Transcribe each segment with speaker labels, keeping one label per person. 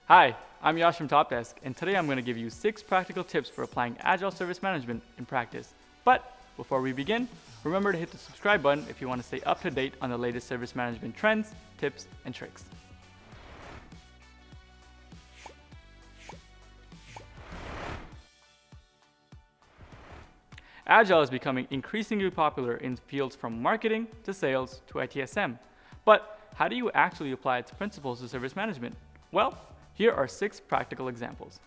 Speaker 1: Hi, I'm Yash from TOPdesk, and today I'm going to give you 6 practical tips for applying Agile service management in practice. But before we begin, remember to hit the subscribe button if you want to stay up to date on the latest service management trends, tips, and tricks. Agile is becoming increasingly popular in fields from marketing to sales to ITSM. But how do you actually apply its principles to service management? Well, here are 6 practical examples.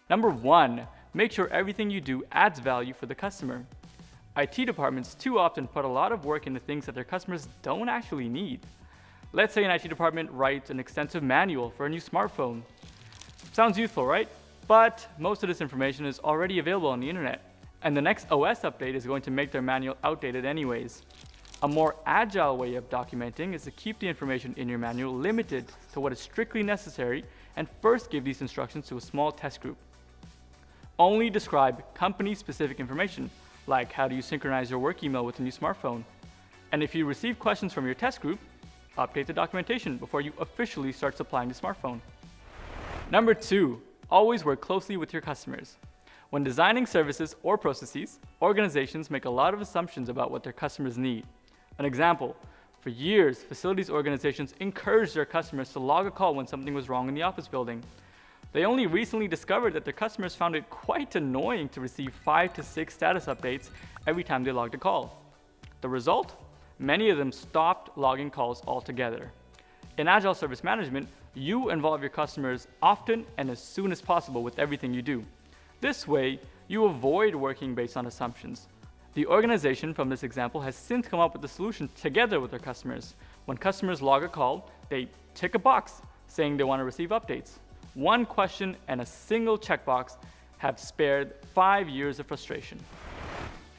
Speaker 1: Number 1, make sure everything you do adds value for the customer. IT departments too often put a lot of work into things that their customers don't actually need. Let's say an IT department writes an extensive manual for a new smartphone. Sounds useful, right? But most of this information is already available on the internet, and the next OS update is going to make their manual outdated anyways. A more agile way of documenting is to keep the information in your manual limited to what is strictly necessary and first give these instructions to a small test group. Only describe company-specific information, like how do you synchronize your work email with a new smartphone. And if you receive questions from your test group, update the documentation before you officially start supplying the smartphone. Number 2, always work closely with your customers. When designing services or processes, organizations make a lot of assumptions about what their customers need. An example, for years, facilities organizations encouraged their customers to log a call when something was wrong in the office building. They only recently discovered that their customers found it quite annoying to receive 5 to 6 status updates every time they logged a call. The result? Many of them stopped logging calls altogether. In Agile Service Management, you involve your customers often and as soon as possible with everything you do. This way, you avoid working based on assumptions. The organization from this example has since come up with a solution together with their customers. When customers log a call, they tick a box saying they want to receive updates. One question and a single checkbox have spared 5 years of frustration.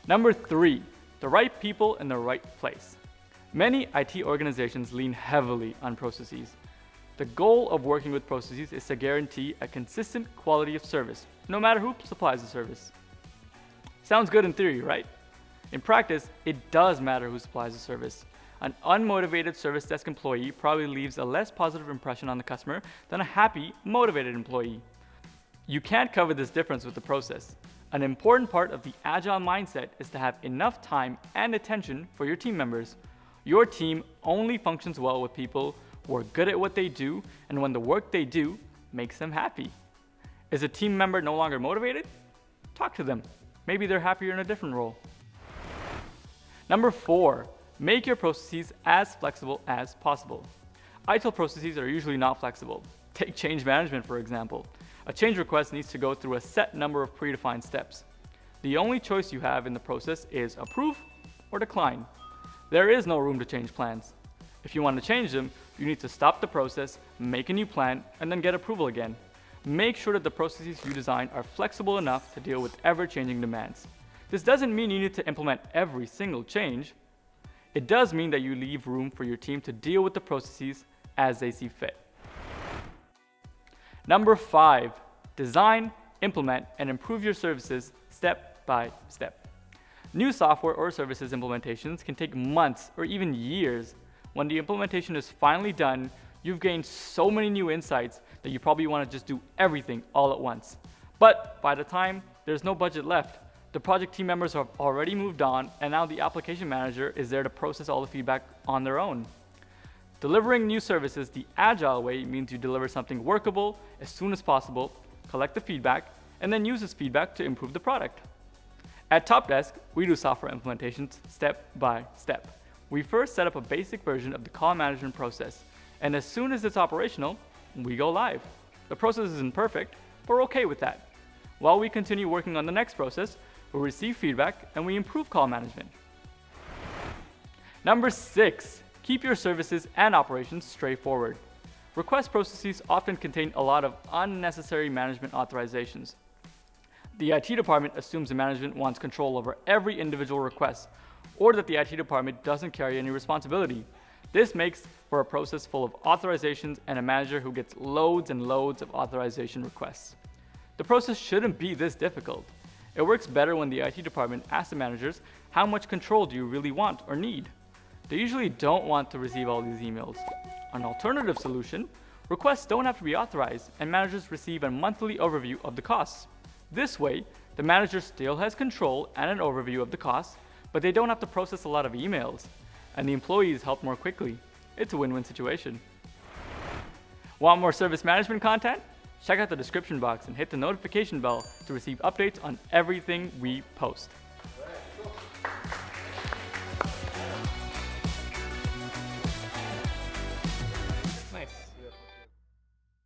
Speaker 1: Number 3, the right people in the right place. Many IT organizations lean heavily on processes. The goal of working with processes is to guarantee a consistent quality of service, no matter who supplies the service. Sounds good in theory, right? In practice, it does matter who supplies the service. An unmotivated service desk employee probably leaves a less positive impression on the customer than a happy, motivated employee. You can't cover this difference with the process. An important part of the Agile mindset is to have enough time and attention for your team members. Your team only functions well with people who are good at what they do and when the work they do makes them happy. Is a team member no longer motivated? Talk to them. Maybe they're happier in a different role. Number 4, make your processes as flexible as possible. ITIL processes are usually not flexible. Take change management, for example. A change request needs to go through a set number of predefined steps. The only choice you have in the process is approve or decline. There is no room to change plans. If you want to change them, you need to stop the process, make a new plan, and then get approval again. Make sure that the processes you design are flexible enough to deal with ever-changing demands. This doesn't mean you need to implement every single change. It does mean that you leave room for your team to deal with the processes as they see fit. Number 5, design, implement, and improve your services step by step. New software or services implementations can take months or even years. When the implementation is finally done, you've gained so many new insights that you probably want to just do everything all at once. But by the time there's no budget left, the project team members have already moved on, and now the application manager is there to process all the feedback on their own. Delivering new services the Agile way means you deliver something workable as soon as possible, collect the feedback, and then use this feedback to improve the product. At TOPdesk, we do software implementations step by step. We first set up a basic version of the call management process, and as soon as it's operational, we go live. The process isn't perfect, but we're okay with that. While we continue working on the next process, we receive feedback and we improve call management. Number 6, keep your services and operations straightforward. Request processes often contain a lot of unnecessary management authorizations. The IT department assumes the management wants control over every individual request, or that the IT department doesn't carry any responsibility. This makes for a process full of authorizations and a manager who gets loads and loads of authorization requests. The process shouldn't be this difficult. It works better when the IT department asks the managers, how much control do you really want or need? They usually don't want to receive all these emails. An alternative solution Requests don't have to be authorized, and managers receive a monthly overview of the costs. This way, the manager still has control and an overview of the costs, but they don't have to process a lot of emails, and the employees help more quickly. It's a win-win situation. Want more service management content? Check out the description box and hit the notification bell to receive updates on everything we post.